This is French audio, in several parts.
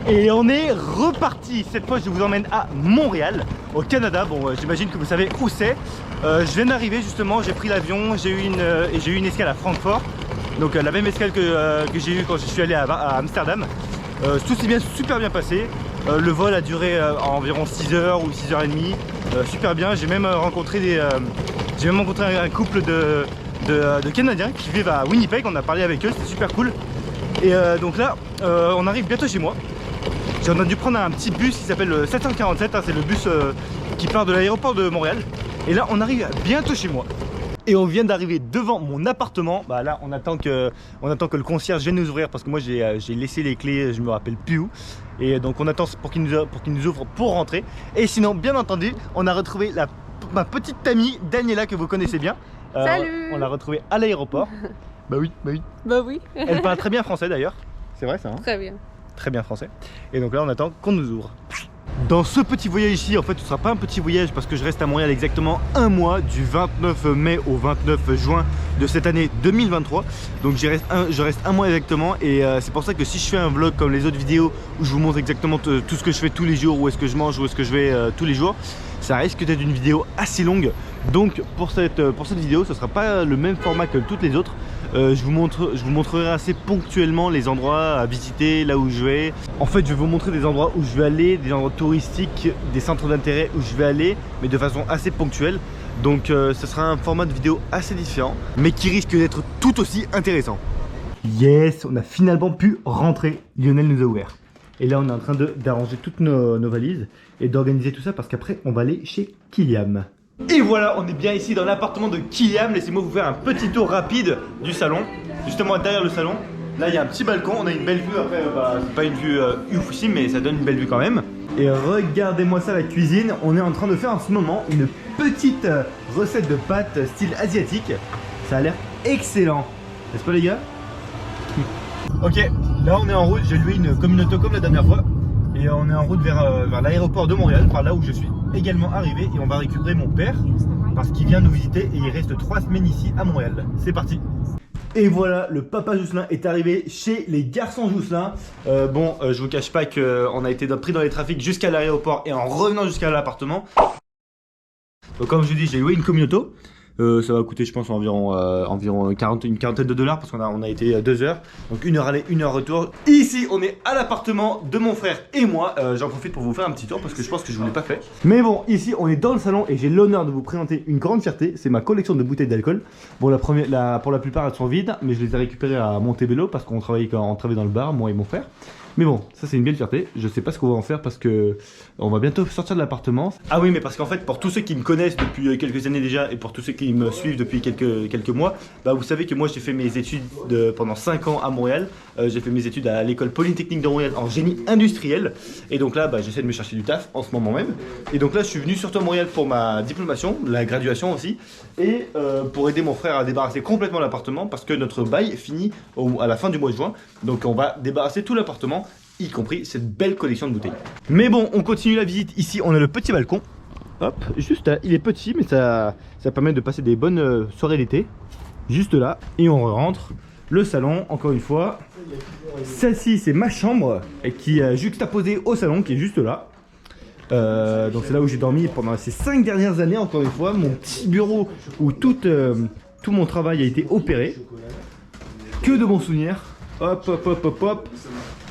Et on est reparti. Cette fois je vous emmène à Montréal, au Canada. Bon j'imagine que vous savez où c'est. Je viens d'arriver justement, j'ai pris l'avion, j'ai eu une escale à Francfort. Donc la même escale que j'ai eu quand je suis allé à Amsterdam. Tout s'est super bien passé. Le vol a duré environ 6 heures ou 6h30. Super bien, j'ai même rencontré un couple de Canadiens qui vivent à Winnipeg. On a parlé avec eux, c'était super cool. Et donc là on arrive bientôt chez moi. On a dû prendre un petit bus qui s'appelle le 747, hein, c'est le bus qui part de l'aéroport de Montréal. Et là on arrive bientôt chez moi. Et on vient d'arriver devant mon appartement. Bah là on attend que le concierge vienne nous ouvrir parce que moi j'ai laissé les clés, je me rappelle plus où. Et donc on attend pour qu'il nous ouvre pour rentrer. Et sinon bien entendu on a retrouvé ma petite amie Daniela que vous connaissez bien. Salut. On l'a retrouvée à l'aéroport. Bah oui. Bah oui. Elle parle très bien français d'ailleurs. C'est vrai ça hein? Très bien. Très bien français. Et donc là on attend qu'on nous ouvre. Dans ce petit voyage ici, en fait ce sera pas un petit voyage parce que je reste à Montréal exactement un mois, du 29 mai au 29 juin de cette année 2023. Donc je reste un mois exactement. Et c'est pour ça que si je fais un vlog comme les autres vidéos où je vous montre exactement tout ce que je fais tous les jours, où est-ce que je mange, où est-ce que je vais tous les jours, ça risque d'être une vidéo assez longue. Donc pour cette vidéo ce sera pas le même format que toutes les autres. Je vous montrerai assez ponctuellement les endroits à visiter, là où je vais. En fait, je vais vous montrer des endroits où je vais aller, des endroits touristiques, des centres d'intérêt où je vais aller, mais de façon assez ponctuelle. Donc ce sera un format de vidéo assez différent, mais qui risque d'être tout aussi intéressant. Yes, on a finalement pu rentrer. Lionel nous a ouvert. Et là, on est en train d'arranger toutes nos valises et d'organiser tout ça parce qu'après, on va aller chez Kyliam. Et voilà, on est bien ici dans l'appartement de Kyliam. Laissez-moi vous faire un petit tour rapide du salon. Justement derrière le salon, là il y a un petit balcon, on a une belle vue. Après c'est pas une vue oufissime mais ça donne une belle vue quand même. Et regardez-moi ça, la cuisine. On est en train de faire en ce moment une petite recette de pâtes style asiatique. Ça a l'air excellent, n'est-ce pas les gars? Ok, là on est en route, j'ai loué une communauté comme la dernière fois. Et on est en route vers l'aéroport de Montréal, par là où je suis également arrivé. Et on va récupérer mon père, parce qu'il vient nous visiter et il reste 3 semaines ici à Montréal. C'est parti. Et voilà, le papa Jousselin est arrivé chez les garçons Jousselin. Je vous cache pas qu'on a été pris dans les trafics jusqu'à l'aéroport et en revenant jusqu'à l'appartement. Donc comme je vous dis, j'ai loué une communauté. Ça va coûter je pense environ une quarantaine de dollars parce qu'on a été 2 heures. Donc 1 heure aller, 1 heure retour. Ici on est à l'appartement de mon frère et moi. J'en profite pour vous faire un petit tour parce que je pense que je vous l'ai pas fait. Mais bon, ici on est dans le salon et j'ai l'honneur de vous présenter une grande fierté. C'est ma collection de bouteilles d'alcool. Bon pour la plupart elles sont vides, mais je les ai récupérées à Montebello parce qu'on travaillait dans le bar, moi et mon frère. Mais bon, ça c'est une belle fierté. Je sais pas ce qu'on va en faire parce que on va bientôt sortir de l'appartement. Ah oui, mais parce qu'en fait, pour tous ceux qui me connaissent depuis quelques années déjà et pour tous ceux qui me suivent depuis quelques mois, bah vous savez que moi j'ai fait mes études pendant 5 ans à Montréal. J'ai fait mes études à l'école polytechnique de Montréal en génie industriel. Et donc là, j'essaie de me chercher du taf en ce moment même. Et donc là, je suis venu surtout à Montréal pour ma diplomation, la graduation aussi, et pour aider mon frère à débarrasser complètement l'appartement parce que notre bail finit à la fin du mois de juin. Donc on va débarrasser tout l'appartement, y compris cette belle collection de bouteilles. Mais bon, on continue la visite. Ici, on a le petit balcon. Hop, juste là, il est petit, mais ça permet de passer des bonnes soirées d'été. Juste là, et on rentre. Le salon, encore une fois. Celle-ci, c'est ma chambre, qui est juxtaposée au salon, qui est juste là. Donc c'est là où j'ai dormi pendant ces 5 dernières années, encore une fois. Mon petit bureau où tout mon travail a été opéré. Que de bons souvenirs. Hop, hop, hop, hop, hop.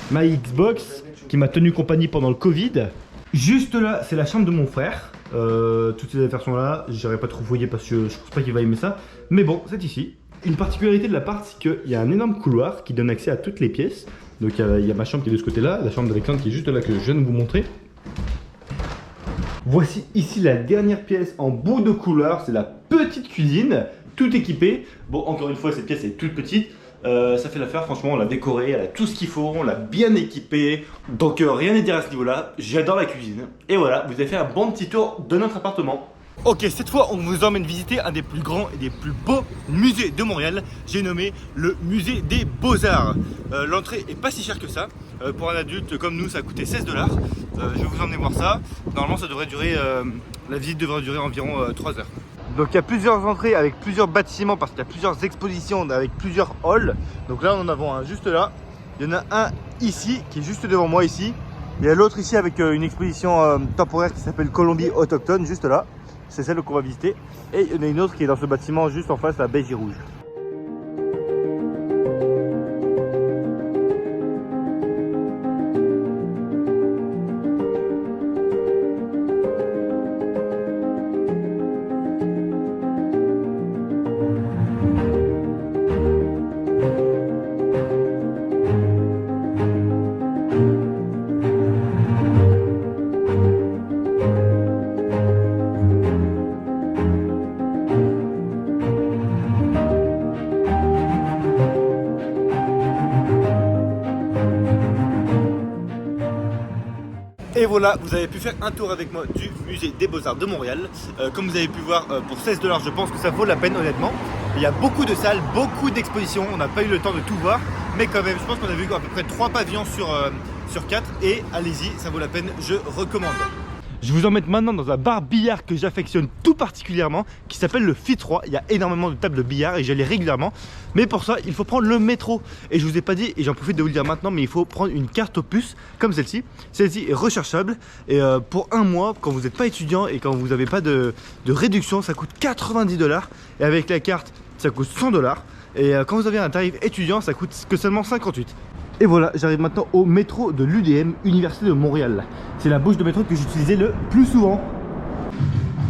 Ma Xbox qui m'a tenu compagnie pendant le Covid. Juste là, c'est la chambre de mon frère. Toutes ces affaires sont là. J'aurais pas trop fouillé parce que je pense pas qu'il va aimer ça. Mais bon, c'est ici. Une particularité de l'appart, c'est qu'il y a un énorme couloir qui donne accès à toutes les pièces. Donc il y a ma chambre qui est de ce côté-là, la chambre d'Alexandre qui est juste là que je viens de vous montrer. Voici ici la dernière pièce en bout de couloir, c'est la petite cuisine, tout équipée. Bon, encore une fois, cette pièce est toute petite. Ça fait l'affaire, franchement, on l'a décorée, elle a tout ce qu'il faut, on l'a bien équipée. Donc rien à dire à ce niveau-là, j'adore la cuisine. Et voilà, vous avez fait un bon petit tour de notre appartement. Ok, cette fois on vous emmène visiter un des plus grands et des plus beaux musées de Montréal. J'ai nommé le musée des Beaux-Arts. L'entrée est pas si chère que ça. Pour un adulte comme nous, ça a coûté 16 $. Je vais vous emmener voir ça. Normalement ça devrait durer, la visite devrait durer environ 3 heures. Donc il y a plusieurs entrées avec plusieurs bâtiments parce qu'il y a plusieurs expositions avec plusieurs halls. Donc là nous en avons un juste là. Il y en a un ici, qui est juste devant moi ici. Il y a l'autre ici avec une exposition temporaire qui s'appelle Colombie autochtone, juste là. C'est celle qu'on va visiter. Et il y en a une autre qui est dans ce bâtiment juste en face, la beige et rouge. Et voilà, vous avez pu faire un tour avec moi du musée des Beaux-Arts de Montréal. Comme vous avez pu voir, pour 16 $, je pense que ça vaut la peine honnêtement. Il y a beaucoup de salles, beaucoup d'expositions, on n'a pas eu le temps de tout voir. Mais quand même, je pense qu'on a vu à peu près 3 pavillons sur 4. Et allez-y, ça vaut la peine, je recommande. Je vous emmène maintenant dans un bar billard que j'affectionne tout particulièrement, qui s'appelle le FIT3. Il y a énormément de tables de billard et j'y allais régulièrement. Mais pour ça, il faut prendre le métro. Et je vous ai pas dit, et j'en profite de vous le dire maintenant, mais il faut prendre une carte au puce comme celle-ci. Celle-ci est rechargeable. Et pour un mois, quand vous n'êtes pas étudiant et quand vous n'avez pas de réduction, ça coûte 90 $. Et avec la carte, ça coûte 100 $. Et quand vous avez un tarif étudiant, ça coûte que seulement 58 $. Et voilà, j'arrive maintenant au métro de l'UDM, Université de Montréal. C'est la bouche de métro que j'utilisais le plus souvent.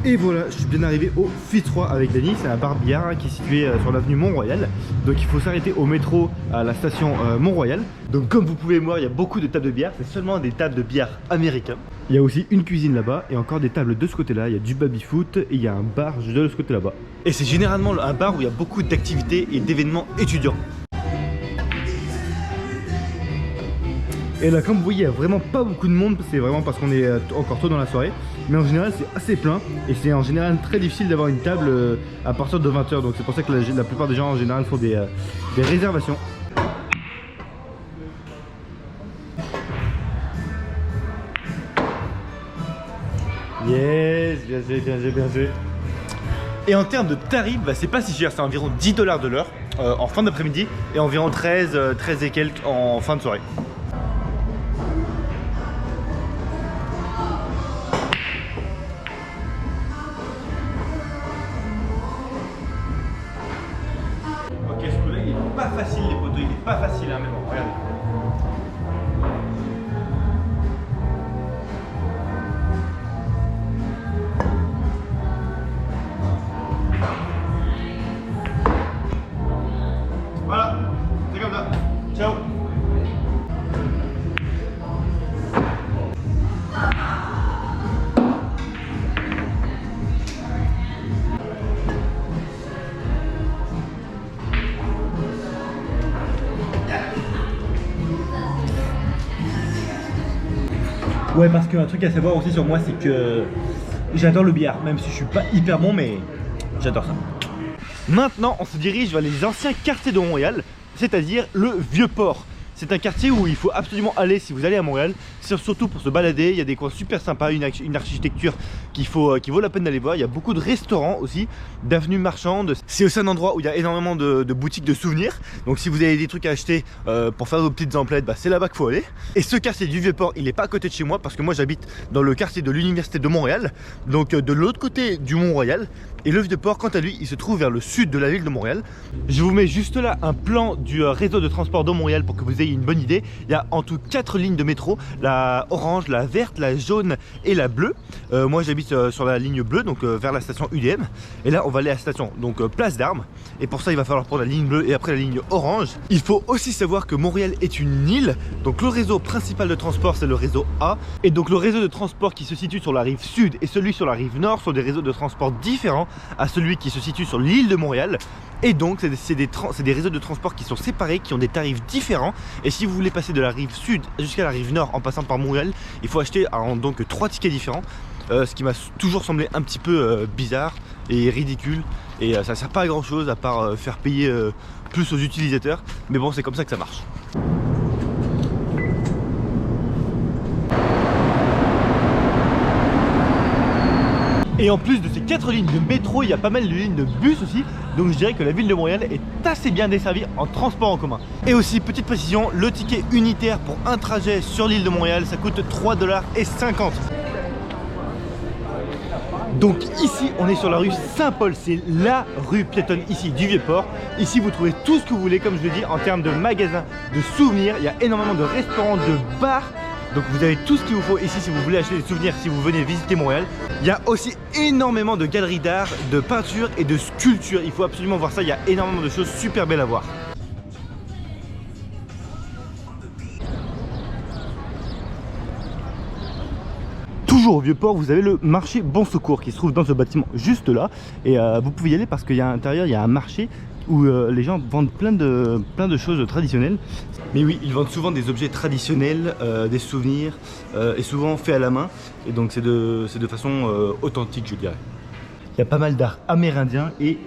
Et voilà, je suis bien arrivé au FIT3 avec Dany. C'est un bar billard qui est situé sur l'avenue Mont-Royal. Donc il faut s'arrêter au métro à la station Mont-Royal. Donc comme vous pouvez voir, il y a beaucoup de tables de billard. C'est seulement des tables de billard américains. Il y a aussi une cuisine là-bas et encore des tables de ce côté-là. Il y a du baby-foot et il y a un bar de ce côté là-bas. Et c'est généralement un bar où il y a beaucoup d'activités et d'événements étudiants. Et là, comme vous voyez, il n'y a vraiment pas beaucoup de monde. C'est vraiment parce qu'on est encore tôt dans la soirée. Mais en général, c'est assez plein. Et c'est en général très difficile d'avoir une table à partir de 20 h. Donc c'est pour ça que la plupart des gens en général font des réservations. Yes, bien joué, bien joué, bien joué. Et en termes de tarifs, bah, c'est pas si cher. C'est environ 10 $ de l'heure en fin d'après-midi. Et environ 13 et quelques en fin de soirée. Pas facile les poteaux, il est pas facile hein, mais bon, regardez. Voilà, c'est comme ça. Ciao. Ouais, parce qu'un truc à savoir aussi sur moi, c'est que j'adore le billard, même si je suis pas hyper bon, mais j'adore ça. Maintenant, on se dirige vers les anciens quartiers de Montréal, c'est-à-dire le Vieux-Port. C'est un quartier où il faut absolument aller si vous allez à Montréal, surtout pour se balader. Il y a des coins super sympas, une architecture qui vaut la peine d'aller voir. Il y a beaucoup de restaurants aussi, d'avenues marchandes. C'est aussi un endroit où il y a énormément de boutiques de souvenirs. Donc si vous avez des trucs à acheter pour faire vos petites emplettes, bah, c'est là-bas qu'il faut aller. Et ce quartier du Vieux-Port, il n'est pas à côté de chez moi parce que moi j'habite dans le quartier de l'Université de Montréal, donc de l'autre côté du Mont-Royal. Et le Vieux-Port, quant à lui, il se trouve vers le sud de la ville de Montréal. Je vous mets juste là un plan du réseau de transport de Montréal pour que vous ayez une bonne idée. Il y a en tout 4 lignes de métro, la orange, la verte, la jaune et la bleue. Moi j'habite sur la ligne bleue, donc vers la station UDM. Et là on va aller à la station donc Place d'Armes. Et pour ça il va falloir prendre la ligne bleue et après la ligne orange. Il faut aussi savoir que Montréal est une île. Donc le réseau principal de transport c'est le réseau A. Et donc le réseau de transport qui se situe sur la rive sud et celui sur la rive nord sont des réseaux de transport différents à celui qui se situe sur l'île de Montréal. Et donc c'est des réseaux de transport qui sont séparés, qui ont des tarifs différents. Et si vous voulez passer de la rive sud jusqu'à la rive nord en passant par Montréal, il faut acheter donc 3 tickets différents. Ce qui m'a toujours semblé un petit peu bizarre et ridicule. Et ça sert pas à grand chose à part faire payer plus aux utilisateurs. Mais bon, c'est comme ça que ça marche. Et en plus de ces 4 lignes de métro, il y a pas mal de lignes de bus aussi. Donc je dirais que la ville de Montréal est assez bien desservie en transport en commun. Et aussi, petite précision, le ticket unitaire pour un trajet sur l'île de Montréal, ça coûte 3,50 $. Donc ici, on est sur la rue Saint-Paul, c'est la rue piétonne ici du Vieux-Port. Ici, vous trouvez tout ce que vous voulez, comme je l'ai dit, en termes de magasins, de souvenirs. Il y a énormément de restaurants, de bars. Donc vous avez tout ce qu'il vous faut ici si vous voulez acheter des souvenirs, si vous venez visiter Montréal. Il y a aussi énormément de galeries d'art, de peinture et de sculptures. Il faut absolument voir ça, il y a énormément de choses super belles à voir. Toujours au Vieux-Port, vous avez le marché Bon Secours qui se trouve dans ce bâtiment juste là. Et vous pouvez y aller parce qu'il y a à l'intérieur, il y a un marché où les gens vendent plein de choses traditionnelles. Mais oui, ils vendent souvent des objets traditionnels, des souvenirs, et souvent faits à la main. Et donc c'est de façon authentique, je dirais. Il y a pas mal d'art amérindien et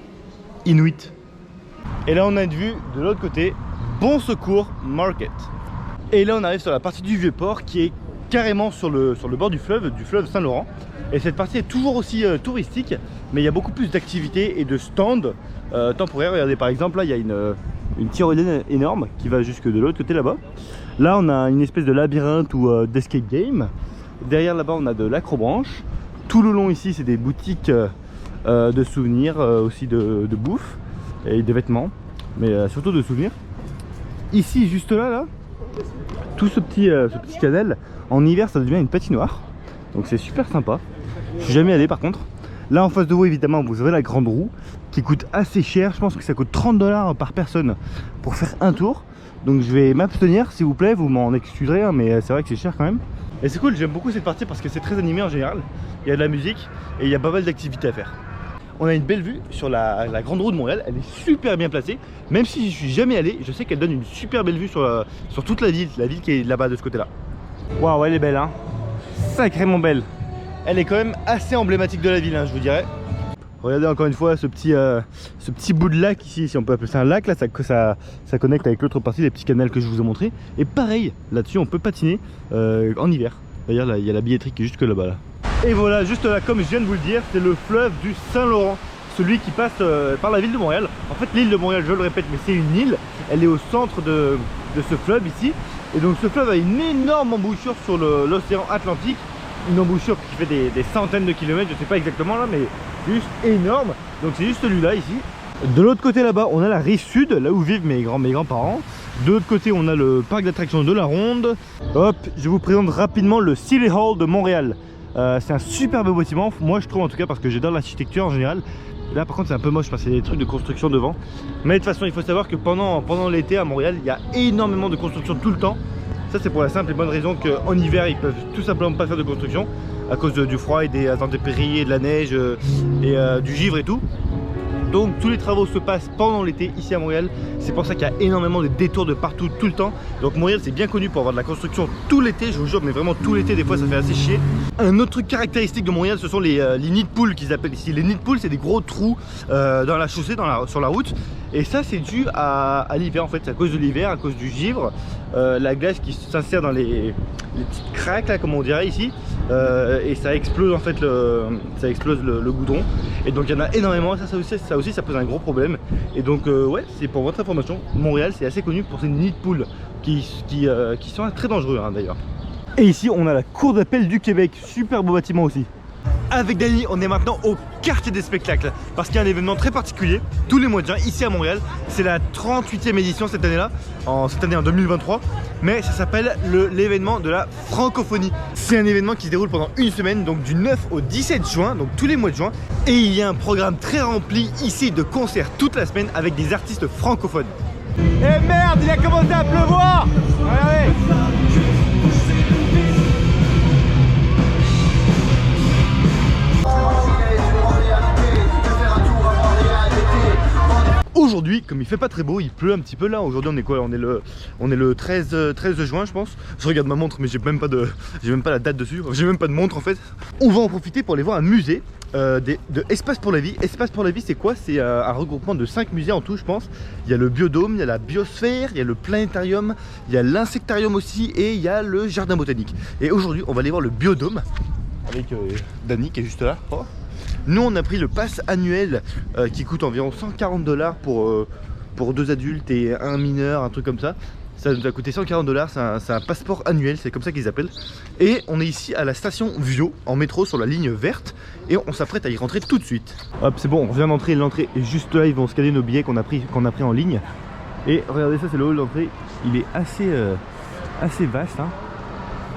inuit. Et là on a une vue de l'autre côté, Bon Secours Market. Et là on arrive sur la partie du Vieux-Port qui est carrément sur le bord du fleuve Saint-Laurent. Et cette partie est toujours aussi touristique, mais il y a beaucoup plus d'activités et de stands temporaires. Regardez, par exemple, là il y a une tyrolienne énorme qui va jusque de l'autre côté là-bas. Là on a une espèce de labyrinthe ou d'escape game. Derrière là-bas on a de l'acrobranche. Tout le long ici c'est des boutiques de souvenirs, aussi de bouffe et de vêtements, mais surtout de souvenirs. Ici juste là, tout ce petit canal, en hiver ça devient une patinoire, donc c'est super sympa. Je suis jamais allé par contre. Là en face de vous évidemment vous avez la grande roue qui coûte assez cher, je pense que ça coûte 30 $ par personne pour faire un tour. Donc je vais m'abstenir s'il vous plaît, vous m'en excuserez hein, mais c'est vrai que c'est cher quand même. Et c'est cool, j'aime beaucoup cette partie parce que c'est très animé en général. Il y a de la musique et il y a pas mal d'activités à faire. On a une belle vue sur la grande roue de Montréal, elle est super bien placée. Même si je suis jamais allé, je sais qu'elle donne une super belle vue sur toute la ville qui est là-bas de ce côté-là. Waouh, elle est belle hein, sacrément belle. Elle est quand même assez emblématique de la ville hein, je vous dirais. Regardez encore une fois ce petit bout de lac ici, si on peut appeler ça un lac, là ça connecte avec l'autre partie des petits canals que je vous ai montré. Et pareil, là-dessus on peut patiner en hiver. D'ailleurs là il y a la billetterie qui est juste que là-bas là. Et voilà, juste là, comme je viens de vous le dire, c'est le fleuve du Saint-Laurent, celui qui passe par la ville de Montréal. En fait, l'île de Montréal, je le répète, mais c'est une île, elle est au centre de ce fleuve ici. Et donc ce fleuve a une énorme embouchure sur l'océan Atlantique, une embouchure qui fait des centaines de kilomètres, je sais pas exactement là, mais juste énorme. Donc c'est juste celui-là ici. De l'autre côté là-bas, on a la rive sud, là où vivent mes grands-parents. De l'autre côté, on a le parc d'attractions de la Ronde. Hop, je vous présente rapidement le City Hall de Montréal. C'est un superbe bâtiment, moi je trouve en tout cas, parce que j'adore l'architecture en général. Là par contre c'est un peu moche parce qu'il y a des trucs de construction devant. Mais de toute façon il faut savoir que pendant l'été à Montréal il y a énormément de construction tout le temps. Ça c'est pour la simple et bonne raison qu'en hiver ils peuvent tout simplement pas faire de construction à cause du froid et des intempéries et de la neige et du givre et tout. Donc tous les travaux se passent pendant l'été ici à Montréal. C'est pour ça qu'il y a énormément de détours de partout tout le temps. Donc Montréal c'est bien connu pour avoir de la construction tout l'été, je vous jure, mais vraiment tout l'été, des fois ça fait assez chier. Un autre truc caractéristique de Montréal, ce sont les nids de poules qu'ils appellent ici. Les nids de poules, c'est des gros trous dans la chaussée, sur la route. Et ça c'est dû à l'hiver en fait, c'est à cause de l'hiver, à cause du givre. La glace qui s'insère dans les petites craques là comme on dirait ici, et ça explose en fait le goudron. Et donc il y en a énormément, ça aussi ça pose un gros problème. Et donc ouais, c'est pour votre information, Montréal c'est assez connu pour ces nids de poules qui sont très dangereux hein, d'ailleurs. Et ici on a la cour d'appel du Québec, super beau bâtiment aussi. Avec Dany, on est maintenant au quartier des spectacles parce qu'il y a un événement très particulier tous les mois de juin ici à Montréal. C'est la 38e édition cette année-là, cette année en 2023, mais ça s'appelle l'événement de la francophonie. C'est un événement qui se déroule pendant une semaine, donc du 9 au 17 juin, donc tous les mois de juin. Et il y a un programme très rempli ici de concerts toute la semaine avec des artistes francophones. Eh merde, il a commencé à pleuvoir! Regardez! Aujourd'hui, comme il fait pas très beau, il pleut un petit peu là. Aujourd'hui on est quoi? On est le 13 juin je pense. Je regarde ma montre mais j'ai même pas la date dessus. J'ai même pas de montre en fait. On va en profiter pour aller voir un musée de Espace pour la vie. Espace pour la vie c'est quoi? C'est un regroupement de 5 musées en tout je pense. Il y a le biodôme, il y a la biosphère, il y a le planétarium, il y a l'insectarium aussi et il y a le jardin botanique. Et aujourd'hui on va aller voir le biodôme avec Dany qui est juste là. Oh. Nous on a pris le pass annuel qui coûte environ 140 $ pour 2 adultes et un mineur, un truc comme ça. Ça nous a coûté 140 $, c'est un passeport annuel, c'est comme ça qu'ils appellent. Et on est ici à la station Vio, en métro sur la ligne verte. Et on s'apprête à y rentrer tout de suite. Hop, c'est bon, on vient d'entrer, l'entrée est juste là, ils vont scanner nos billets qu'on a pris en ligne. Et regardez ça, c'est le hall d'entrée, il est assez vaste hein.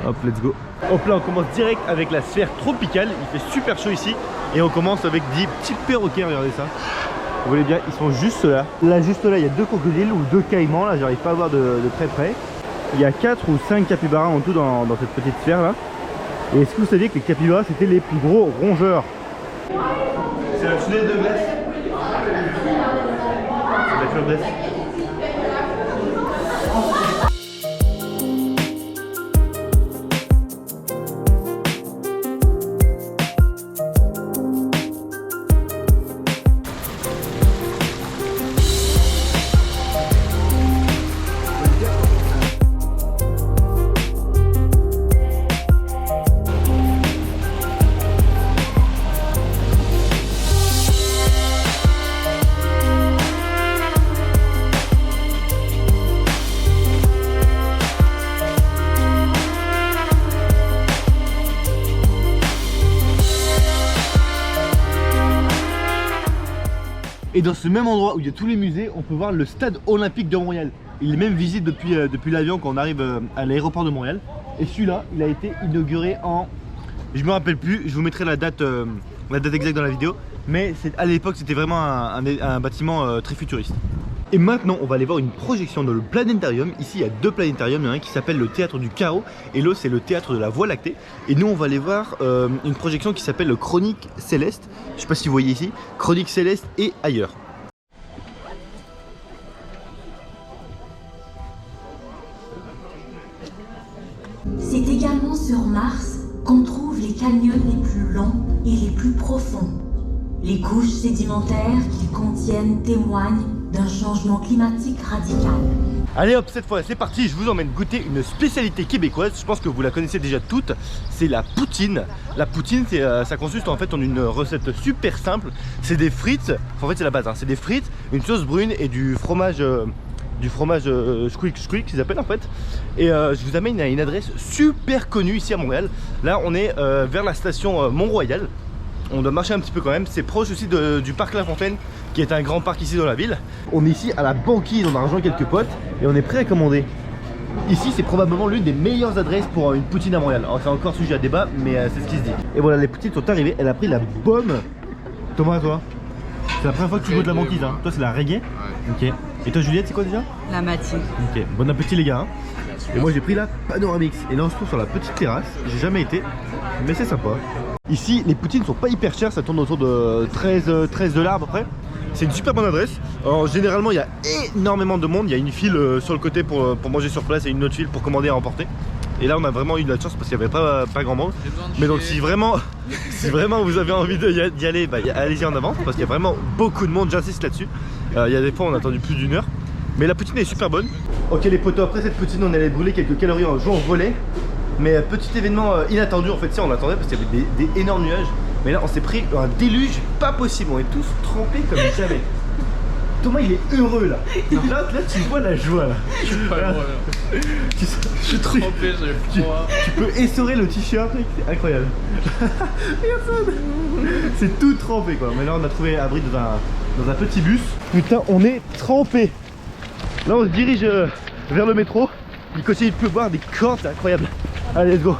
Hop, let's go. Hop là, on commence direct avec la sphère tropicale, il fait super chaud ici. Et on commence avec des petits perroquets, regardez ça. Vous voyez bien, ils sont juste là. Là, juste là, il y a 2 crocodiles ou 2 caïmans, là j'arrive pas à voir de très près. Il y a 4 ou 5 capybaras en tout dans cette petite sphère là. Et est-ce que vous saviez que les capybaras c'était les plus gros rongeurs? C'est la tunnel de glace. C'est la tunnel de glace. Et dans ce même endroit où il y a tous les musées, on peut voir le stade olympique de Montréal. Il est même visible depuis l'avion quand on arrive à l'aéroport de Montréal. Et celui-là, il a été inauguré en... Je me rappelle plus, je vous mettrai la date exacte dans la vidéo. Mais à l'époque, c'était vraiment un bâtiment très futuriste. Et maintenant, on va aller voir une projection dans le planétarium. Ici, il y a 2 planétariums. Il y en a un qui s'appelle le théâtre du Carreau et l'autre, c'est le théâtre de la Voie lactée. Et nous, on va aller voir une projection qui s'appelle Chronique Céleste. Je sais pas si vous voyez ici, Chronique Céleste et ailleurs. C'est également sur Mars qu'on trouve les canyons les plus longs et les plus profonds. Les couches sédimentaires qu'ils contiennent témoignent d'un changement climatique radical. Allez hop, cette fois c'est parti, je vous emmène goûter une spécialité québécoise. Je pense que vous la connaissez déjà toutes, c'est la poutine. La poutine, ça consiste en fait en une recette super simple. C'est des frites, en fait c'est la base, hein. C'est des frites, une sauce brune et du fromage squeak qu'ils appellent en fait. Et je vous amène à une adresse super connue ici à Montréal. Là on est vers la station Mont-Royal. On doit marcher un petit peu quand même, c'est proche aussi du parc La Fontaine qui est un grand parc ici dans la ville. On est ici à la banquise, on a rejoint quelques potes et on est prêt à commander. Ici c'est probablement l'une des meilleures adresses pour une poutine à Montréal. Alors c'est encore sujet à débat mais c'est ce qui se dit. Et voilà, les poutines sont arrivées, elle a pris la bombe. Thomas, toi c'est la première fois que tu goûtes la banquise hein. Toi c'est la reggae. Ok. Et toi Juliette c'est quoi déjà? La matière. Ok, bon appétit les gars hein. Et moi j'ai pris la Panoramix. Et là on se trouve sur la petite terrasse, j'ai jamais été mais c'est sympa. Ici les poutines sont pas hyper chères, ça tourne autour de 13 $ à peu près. C'est une super bonne adresse. Alors généralement il y a énormément de monde, il y a une file sur le côté pour manger sur place et une autre file pour commander à emporter. Et là on a vraiment eu de la chance parce qu'il n'y avait pas grand monde. Mais donc si vraiment vous avez envie d'y aller, bah, allez-y en avance parce qu'il y a vraiment beaucoup de monde, j'insiste là-dessus. Il y a des fois on a attendu plus d'1 heure. Mais la poutine est super bonne. Ok les potos, après cette poutine on allait brûler quelques calories en jouant au volet. Mais petit événement inattendu en fait, on attendait parce qu'il y avait des énormes nuages. Mais là on s'est pris un déluge pas possible, on est tous trempés comme jamais. Thomas il est heureux là. Là tu vois la joie là. Je suis pas heureux là. Je suis trempé, j'ai froid. Tu peux essorer le t-shirt, c'est incroyable. Personne. C'est tout trempé quoi. Mais là on a trouvé abri dans un petit bus. Putain on est trempé. Là on se dirige vers le métro. Il continue de pleuvoir des cordes, c'est incroyable. Allez let's go.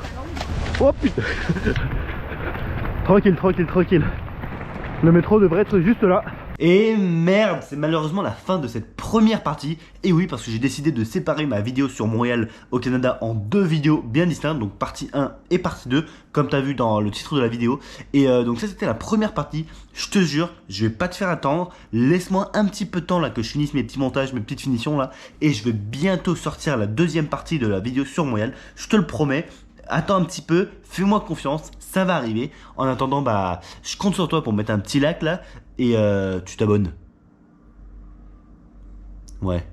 Oh putain. Tranquille. Le métro devrait être juste là. Et merde, c'est malheureusement la fin de cette première partie. Et oui, parce que j'ai décidé de séparer ma vidéo sur Montréal au Canada en 2 vidéos bien distinctes. Donc partie 1 et partie 2, comme tu as vu dans le titre de la vidéo. Et donc ça c'était la première partie. Je te jure, je vais pas te faire attendre. Laisse-moi un petit peu de temps là que je finisse mes petits montages, mes petites finitions là. Et je vais bientôt sortir la 2e partie de la vidéo sur Montréal. Je te le promets. Attends un petit peu, fais-moi confiance, ça va arriver. En attendant, bah, je compte sur toi pour mettre un petit like là et tu t'abonnes. Ouais.